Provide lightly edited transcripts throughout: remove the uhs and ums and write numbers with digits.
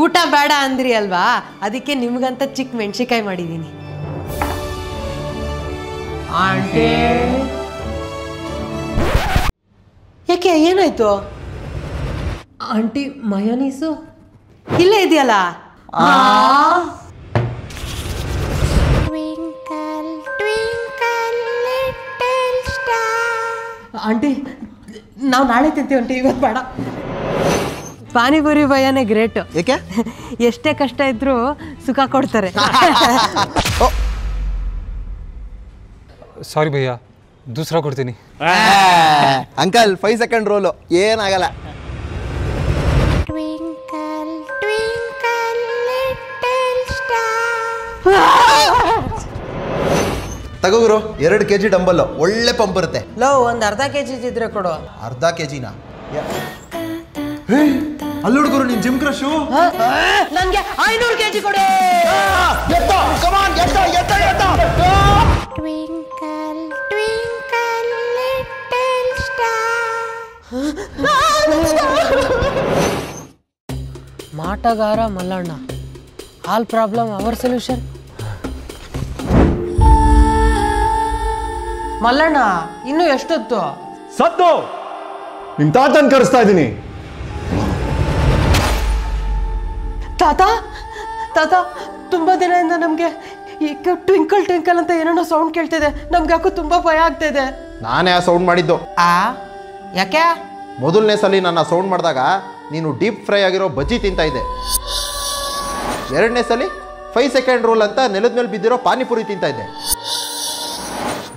ಊಟ ಬೇಡ ಅಂದ್ರಿ ಅಲ್ವಾ, ಅದಕ್ಕೆ ನಿಮ್ಗಂತ ಚಿಕ್ಕ ಮೆಣಸಿಕಾಯಿ ಮಾಡಿದೀನಿ. ಆಂಟಿ ಯಾಕೆ ಏನಾಯ್ತು? ಆಂಟಿ ಮಯೋನೀಸು ಇಲ್ಲೇ ಇದೆಯಲ್ಲ. ಆಂಟಿ ನಾವು ನಾಳೆ ತಿಂತೀವಿ ಆಂಟಿ, ಇವತ್ತು ಬೇಡ. ಪಾನಿಪುರಿ ಭಯನೇ ಗ್ರೇಟ್. ಏಕೆ? ಎಷ್ಟೇ ಕಷ್ಟ ಇದ್ರೂ ಸುಖ ಕೊಡ್ತಾರೆ. ಸಾರಿ ಭಯ್ಯ, ದೂಸರಾ ಕೊಡ್ತೀನಿ. ಅಂಕಲ್ 5 ಸೆಕೆಂಡ್ ರೋಲು, ಏನಾಗಲ್ಲ. ತಗೋಗುರು 2 kg ಡಂಬಲ್, ಒಳ್ಳೆ ಪಂಪ್ ಬರುತ್ತೆ. ಲೋ ಒಂದು ಅರ್ಧ ಕೆಜಿ ಇದ್ರೆ ಕೊಡು. ಅರ್ಧ kgನಾ? ಅಲ್ಲೋಡ್ಗುರು ನಿನ್ ಜಿಮ್ ಕ್ರಶು. ನನಗೆ 500 kg ಕೊಡಿ. ಮಾಟಗಾರ Mallanna, all problem our solution. Mallanna ಇನ್ನು ಎಷ್ಟೊತ್ತು? ಸತ್ತು ನಿಮ್ ತಾತನ್ ಕರೆಸ್ತಾ ಇದ್ದೀನಿ. ತಾತ ತಾತ ತುಂಬಾ ದಿನದಿಂದ ನಮ್ಗೆ ಈ ಟ್ವಿಂಕಲ್ ಟ್ವಿಂಕಲ್ ಅಂತ ಏನೇನೋ ಸೌಂಡ್ ಕೇಳ್ತಿದೆ. ನಮ್ಗೆ ಯಾಕೋ ತುಂಬಾ ಭಯ ಆಗ್ತಿದೆ. ನಾನೇ ಆ ಸೌಂಡ್ ಮಾಡಿದ್ದು. ಯಾಕೆ? ಮೊದಲನೇ ಸಲ ನನ್ನ ಸೌಂಡ್ ಮಾಡಿದಾಗ ನೀನು ಡೀಪ್ ಫ್ರೈ ಆಗಿರೋ ಬಜ್ಜಿ ತಿಂತಾ ಇದ್ದೆ. 2ನೇ ಸಲ 5 ಸೆಕೆಂಡ್ ರೂಲ್ ಅಂತ ನೆಲದ ಮೇಲೆ ಬಿದ್ದಿರೋ ಪಾನಿಪುರಿ ತಿಂತಾ ಇದ್ದೆ.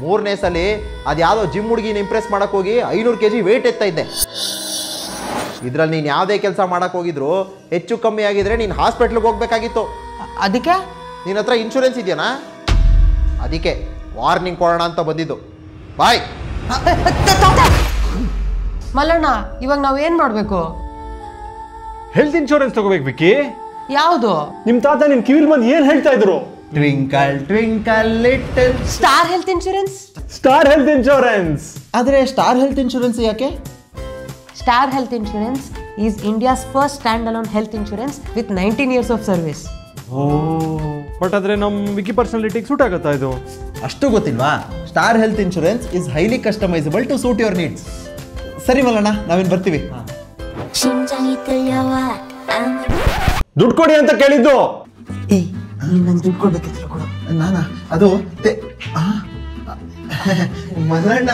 3ನೇ ಸಲ ಅದ್ಯಾವುದೋ ಜಿಮ್ ಹುಡುಗಿನ ಇಂಪ್ರೆಸ್ ಮಾಡಕ್ ಹೋಗಿ 500 kg ವೇಟ್ ಎತ್ತಾ ಇದ್ದೆ. ಇದ್ರಲ್ಲಿ ನೀನು ಯಾವುದೇ ಕೆಲಸ ಮಾಡಕ್ ಹೋಗಿದ್ರು ಹೆಚ್ಚು ಕಮ್ಮಿ ಆಗಿದ್ರೆ ನೀನು ಹಾಸ್ಪಿಟ್ಲಿಗೆ ಹೋಗ್ಬೇಕಾಗಿತ್ತು. ಅದಕ್ಕೆ ನಿನ್ನ ಹತ್ರ ಇನ್ಶೂರೆನ್ಸ್ ಇದೆಯಾ? ಅದಕ್ಕೆ ವಾರ್ನಿಂಗ್ ಕೊಡೋಣ ಅಂತ ಬಂದಿದ್ದು. ಬಾಯ್. ಮಲ್ಲಣ್ಣ ಇವಾಗ ನಾವ್ ಏನ್ ಮಾಡ್ಬೇಕು? ಹೆಲ್ತ್ ಇನ್ಶೂರೆನ್ಸ್ ತಗೋಬೇಕು ವಿಕ್ಕಿ. ಯಾವುದು? ನಿಮ್ ತಾತ ನಿಮ್ ಕಿವಿಲ್ ಬಂದು ಏನ್ ಹೇಳ್ತಾ ಇದ್ರು? Twinkle twinkle little star health insurance. Star health insurance. ಆದ್ರೆ ಸ್ಟಾರ್ ಹೆಲ್ತ್ ಇನ್ಶೂರೆನ್ಸ್ ಯಾಕೆ? Star health insurance is India's first standalone health insurance with 19 years of service. But ಆದ್ರೆ ನಮ್ ವಿಕಿ ಪರ್ಸನಾಲಿಟಿಗೆ ಸೂಟ್ ಆಗುತ್ತಾ ಇದು? ಅಷ್ಟು ಗೊತ್ತಿಲ್ವಾ? Star health insurance is highly customisable to suit your needs. ಸರಿ ಮಲ್ಲಣ್ಣ, ನಾವೇನು ಬರ್ತೀವಿ. ದುಡ್ಡು ಕೊಡಿ ಅಂತ ಕೇಳಿದ್ದು. ದುಡ್ಡು ಕೊಡ್ಬೇಕಿತ್ತು. ನಾನಾ ಅದು ಮಲ್ಲಣ್ಣ